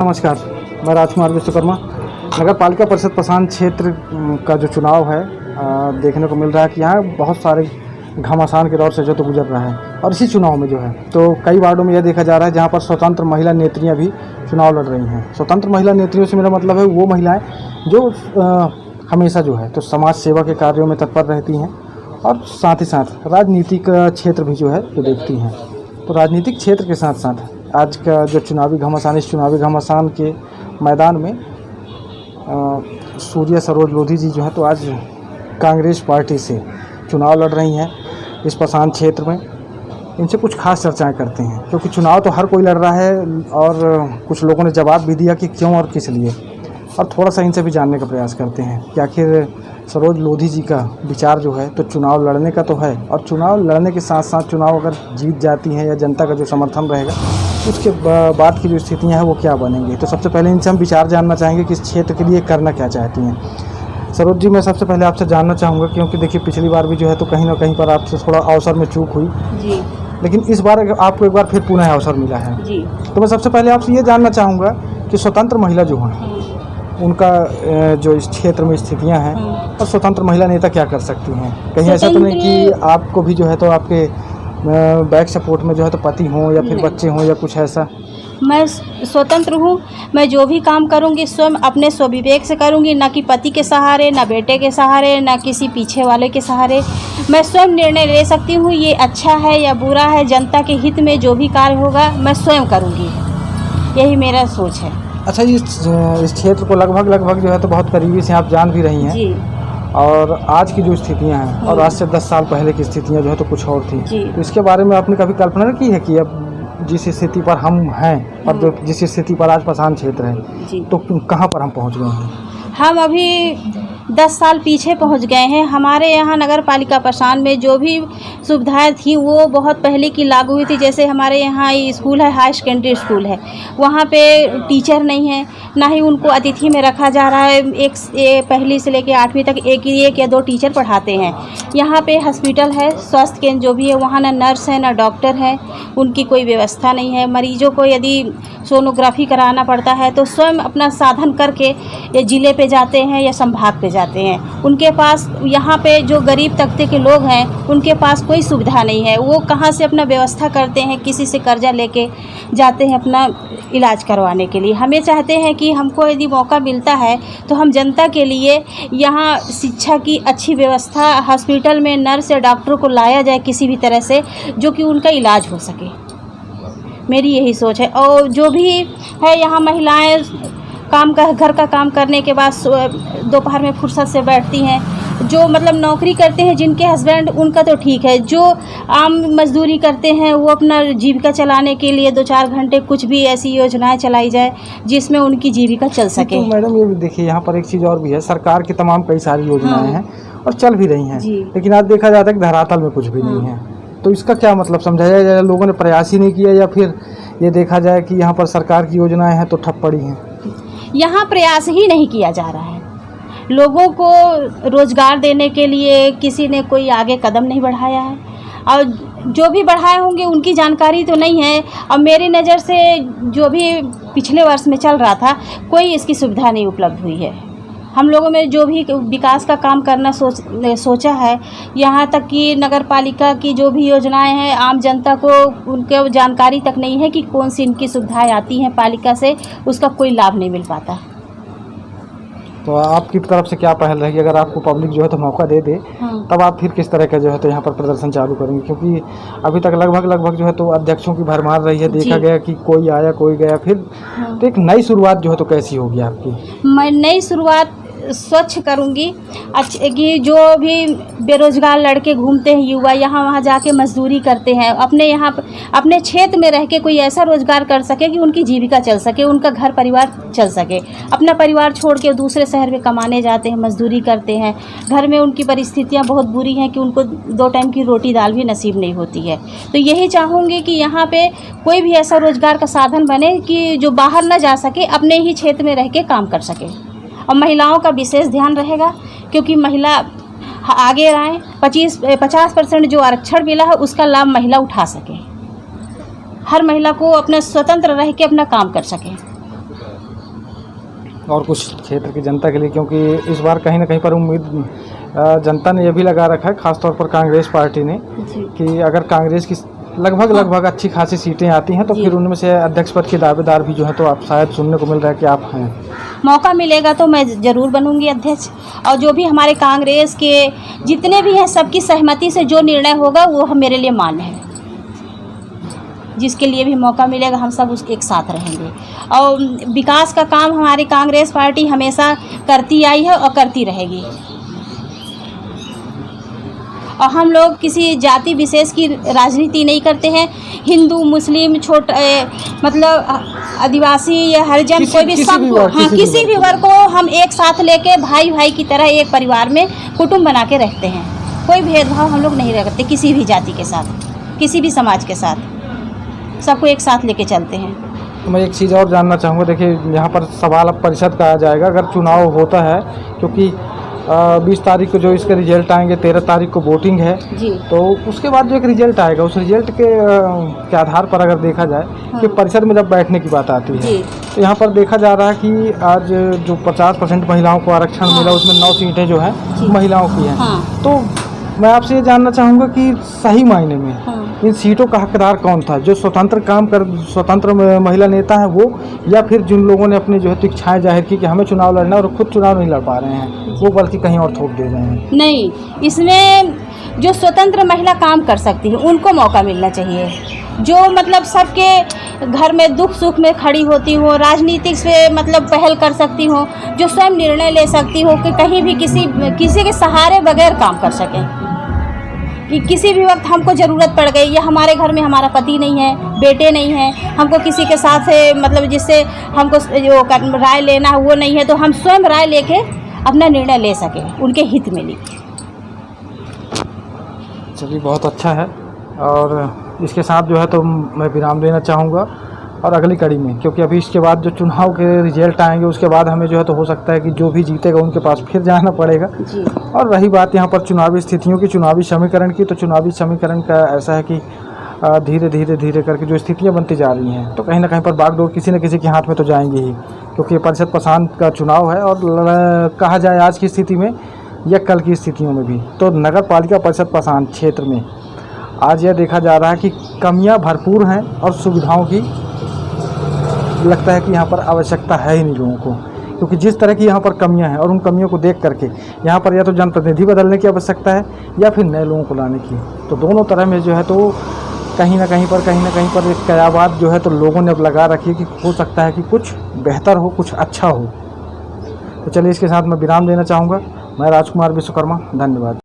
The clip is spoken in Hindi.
नमस्कार, मैं राजकुमार विश्वकर्मा। नगर पालिका परिषद पसान क्षेत्र का जो चुनाव है देखने को मिल रहा है कि यहाँ बहुत सारे घमासान के दौर से जो तो गुजर रहा है। और इसी चुनाव में जो है तो कई वार्डों में यह देखा जा रहा है जहाँ पर स्वतंत्र महिला नेत्रियाँ भी चुनाव लड़ रही हैं। स्वतंत्र महिला नेत्रियों से मेरा मतलब है वो महिलाएँ जो हमेशा जो है तो समाज सेवा के कार्यों में तत्पर रहती हैं और साथ ही साथ राजनीतिक क्षेत्र भी जो है तो देखती हैं। तो राजनीतिक क्षेत्र के साथ साथ आज का जो चुनावी घमासान, इस चुनावी घमासान के मैदान में सूर्या सरोज लोधी जी जो है तो आज कांग्रेस पार्टी से चुनाव लड़ रही हैं इस पसान क्षेत्र में। इनसे कुछ खास चर्चाएं करते हैं क्योंकि चुनाव तो हर कोई लड़ रहा है और कुछ लोगों ने जवाब भी दिया कि क्यों और किस लिए, और थोड़ा सा इनसे भी जानने का प्रयास करते हैं कि आखिर सरोज लोधी जी का विचार जो है तो चुनाव लड़ने का तो है, और चुनाव लड़ने के साथ साथ चुनाव अगर जीत जाती हैं या जनता का जो समर्थन रहेगा उसके बाद की जो स्थितियां हैं वो क्या बनेंगी। तो सबसे पहले इनसे हम विचार जानना चाहेंगे कि इस क्षेत्र के लिए करना क्या चाहती हैं। सरोज जी, मैं सबसे पहले आपसे जानना चाहूँगा क्योंकि देखिए पिछली बार भी जो है तो कहीं ना कहीं पर आपसे थोड़ा अवसर में चूक हुई जी, लेकिन इस बार आपको एक बार फिर पुनः अवसर मिला है जी। तो मैं सबसे पहले आपसे ये जानना चाहूँगा कि स्वतंत्र महिला जो हैं उनका जो इस क्षेत्र में स्थितियां हैं और स्वतंत्र महिला नेता क्या कर सकती हैं। कहीं ऐसा तो नहीं कि आपको भी जो है तो आपके बैक सपोर्ट में जो है तो पति हों या फिर बच्चे हों या कुछ ऐसा? मैं स्वतंत्र हूँ। मैं जो भी काम करूँगी स्वयं अपने स्वविवेक से करूँगी, ना कि पति के सहारे, ना बेटे के सहारे, ना किसी पीछे वाले के सहारे। मैं स्वयं निर्णय ले सकती हूँ ये अच्छा है या बुरा है। जनता के हित में जो भी कार्य होगा मैं स्वयं करूँगी, यही मेरा सोच है। अच्छा, इस क्षेत्र को लगभग जो है तो बहुत करीबी से आप जान भी रही हैं जी। और आज की जो स्थितियां हैं और आज से 10 साल पहले की स्थितियां जो है तो कुछ और थी जी। तो इसके बारे में आपने कभी कल्पना की है कि अब जिस स्थिति पर हम हैं और जो जिस स्थिति पर आज पसान क्षेत्र है तो कहाँ पर हम पहुँच गए हैं? हम अभी 10 साल पीछे पहुंच गए हैं। हमारे यहाँ नगर पालिका पसान में जो भी सुविधाएं थी वो बहुत पहले की लागू हुई थी। जैसे हमारे यहाँ स्कूल है, हाई सेकेंडरी स्कूल है, वहाँ पे टीचर नहीं है, ना ही उनको अतिथि में रखा जा रहा है। पहली से लेकर 8वीं तक एक या 2 टीचर पढ़ाते हैं। यहाँ पे हॉस्पिटल है, स्वास्थ्य केंद्र जो भी है, वहाँ ना नर्स है ना डॉक्टर है, उनकी कोई व्यवस्था नहीं है। मरीजों को यदि सोनोग्राफी कराना पड़ता है तो स्वयं अपना साधन करके ज़िले पे जाते हैं या संभाग पे जाते हैं। उनके पास यहाँ पे जो गरीब तबके के लोग हैं उनके पास कोई सुविधा नहीं है। वो कहाँ से अपना व्यवस्था करते हैं, किसी से कर्जा लेके जाते हैं अपना इलाज करवाने के लिए। हमें चाहते हैं कि हमको यदि मौका मिलता है तो हम जनता के लिए यहाँ शिक्षा की अच्छी व्यवस्था, हॉस्पिटल में नर्स या डॉक्टर को लाया जाए किसी भी तरह से, जो कि उनका इलाज हो सके। मेरी यही सोच है। और जो भी है यहाँ महिलाएं घर का काम करने के बाद दोपहर में फुर्सत से बैठती हैं। जो मतलब नौकरी करते हैं जिनके हस्बैंड, उनका तो ठीक है। जो आम मजदूरी करते हैं वो अपना जीविका चलाने के लिए 2-4 घंटे कुछ भी ऐसी योजनाएं चलाई जाए जिसमें उनकी जीविका चल सके। तो मैडम ये देखिए यहाँ पर एक चीज़ और भी है, सरकार की तमाम कई सारी योजनाएं हैं और चल भी रही हैं, लेकिन आज देखा जाता है कि धरातल में कुछ भी नहीं है। तो इसका क्या मतलब समझाया जाए? लोगों ने प्रयास ही नहीं किया या फिर ये देखा जाए कि यहाँ पर सरकार की योजनाएं हैं तो ठप पड़ी हैं? यहाँ प्रयास ही नहीं किया जा रहा है। लोगों को रोजगार देने के लिए किसी ने कोई आगे कदम नहीं बढ़ाया है, और जो भी बढ़ाए होंगे उनकी जानकारी तो नहीं है। और मेरी नज़र से जो भी पिछले वर्ष में चल रहा था कोई इसकी सुविधा नहीं उपलब्ध हुई है। हम लोगों में जो भी विकास का काम करना सोचा है, यहाँ तक कि नगर पालिका की जो भी योजनाएं हैं आम जनता को उनके जानकारी तक नहीं है कि कौन सी इनकी सुविधाएं आती हैं पालिका से, उसका कोई लाभ नहीं मिल पाता। तो आपकी तरफ से क्या पहल रहेगी अगर आपको पब्लिक जो है तो मौका दे दे तब आप फिर किस तरह का जो है तो यहाँ पर प्रदर्शन चालू करेंगे? क्योंकि अभी तक लगभग जो है तो अध्यक्षों की भरमार रही है, देखा गया कि कोई आया कोई गया। फिर तो एक नई शुरुआत जो है तो कैसी होगी आपकी? मैं नई शुरुआत स्वच्छ करूँगी। कि जो भी बेरोजगार लड़के घूमते हैं, युवा यहाँ वहाँ जाके मजदूरी करते हैं, अपने क्षेत्र में रह के कोई ऐसा रोजगार कर सके कि उनकी जीविका चल सके, उनका घर परिवार चल सके। अपना परिवार छोड़ के दूसरे शहर में कमाने जाते हैं, मजदूरी करते हैं, घर में उनकी परिस्थितियाँ बहुत बुरी हैं कि उनको 2 टाइम की रोटी दाल भी नसीब नहीं होती है। तो यही चाहूँगी कि यहाँ पे कोई भी ऐसा रोजगार का साधन बने कि जो बाहर ना जा सके, अपने ही क्षेत्र में रह के काम कर सके। और महिलाओं का विशेष ध्यान रहेगा क्योंकि महिला आगे आए। 50% जो आरक्षण मिला है उसका लाभ महिला उठा सके, हर महिला को अपना स्वतंत्र रह के अपना काम कर सके। और कुछ क्षेत्र की जनता के लिए, क्योंकि इस बार कहीं ना कहीं पर उम्मीद जनता ने यह भी लगा रखा है, खासतौर पर कांग्रेस पार्टी ने, जी कि अगर कांग्रेस की लगभग अच्छी खासी सीटें आती हैं तो जी। फिर उनमें से अध्यक्ष पद के दावेदार भी जो है तो आप शायद सुनने को मिल रहा है कि आप हैं। मौका मिलेगा तो मैं ज़रूर बनूंगी अध्यक्ष, और जो भी हमारे कांग्रेस के जितने भी हैं सबकी सहमति से जो निर्णय होगा वो मेरे लिए मान्य है। जिसके लिए भी मौका मिलेगा हम सब उस एक साथ रहेंगे, और विकास का काम हमारी कांग्रेस पार्टी हमेशा करती आई है और करती रहेगी। और हम लोग किसी जाति विशेष की राजनीति नहीं करते हैं। हिंदू मुस्लिम मतलब आदिवासी या हरिजन कोई भी सबको, हाँ किसी भी वर्ग को हम एक साथ लेके भाई भाई की तरह एक परिवार में कुटुंब बना के रहते हैं। कोई भेदभाव हम लोग नहीं रखते किसी भी जाति के साथ, किसी भी समाज के साथ, सबको एक साथ लेके चलते हैं। तो मैं एक चीज़ और जानना चाहूँगा, देखिए यहाँ पर सवाल अब परिषद का आ जाएगा अगर चुनाव होता है, क्योंकि 20 तारीख को जो इसके रिजल्ट आएंगे, 13 तारीख को वोटिंग है जी। तो उसके बाद जो एक रिजल्ट आएगा उस रिजल्ट के आधार पर अगर देखा जाए हाँ। कि परिषद में जब बैठने की बात आती है जी। तो यहाँ पर देखा जा रहा है कि आज जो 50% महिलाओं को आरक्षण हाँ। मिला उसमें 9 सीटें जो हैं जी। महिलाओं की हैं। हाँ। तो मैं आपसे ये जानना चाहूँगा कि सही मायने में हाँ। इन सीटों का हकदार कौन था, जो स्वतंत्र महिला नेता है वो, या फिर जिन लोगों ने अपनी जो है इच्छाएं जाहिर की कि हमें चुनाव लड़ना और खुद चुनाव नहीं लड़ पा रहे हैं वो बल्कि कहीं और थोप दे रहे हैं? नहीं, इसमें जो स्वतंत्र महिला काम कर सकती है उनको मौका मिलना चाहिए, जो मतलब सबके घर में दुख सुख में खड़ी होती हो, राजनीतिक से मतलब पहल कर सकती हो, जो स्वयं निर्णय ले सकती हो कि कहीं भी किसी के सहारे बगैर काम कर सकें, कि किसी भी वक्त हमको ज़रूरत पड़ गई या हमारे घर में हमारा पति नहीं है, बेटे नहीं हैं, हमको किसी के साथ मतलब जिससे हमको जो राय लेना है वो नहीं है, तो हम स्वयं राय लेके अपना निर्णय ले सकें उनके हित में लिए। चलिए बहुत अच्छा है, और इसके साथ जो है तो मैं विराम देना चाहूँगा और अगली कड़ी में, क्योंकि अभी इसके बाद जो चुनाव के रिजल्ट आएंगे उसके बाद हमें जो है तो हो सकता है कि जो भी जीतेगा उनके पास फिर जाना पड़ेगा जी। और रही बात यहाँ पर चुनावी स्थितियों की, चुनावी समीकरण की, तो चुनावी समीकरण का ऐसा है कि धीरे करके जो स्थितियाँ बनती जा रही हैं तो कहीं ना कहीं पर बागडोर किसी न किसी के हाथ में तो जाएंगी ही, क्योंकि परिषद पसांद का चुनाव है। और कहा जाए आज की स्थिति में या कल की स्थितियों में भी तो नगर पालिका परिषद पसांद क्षेत्र में आज यह देखा जा रहा है कि कमियाँ भरपूर हैं और सुविधाओं की लगता है कि यहाँ पर आवश्यकता है ही नहीं लोगों को, क्योंकि जिस तरह की यहाँ पर कमियाँ हैं और उन कमियों को देख करके यहाँ पर या तो जनप्रतिनिधि बदलने की आवश्यकता है या फिर नए लोगों को लाने की। तो दोनों तरह में जो है तो कहीं ना कहीं पर एक कयाबात जो है तो लोगों ने अब लगा रखी है कि हो सकता है कि कुछ बेहतर हो, कुछ अच्छा हो। तो चलिए इसके साथ मैं विराम देना चाहूँगा। मैं राजकुमार विश्वकर्मा, धन्यवाद।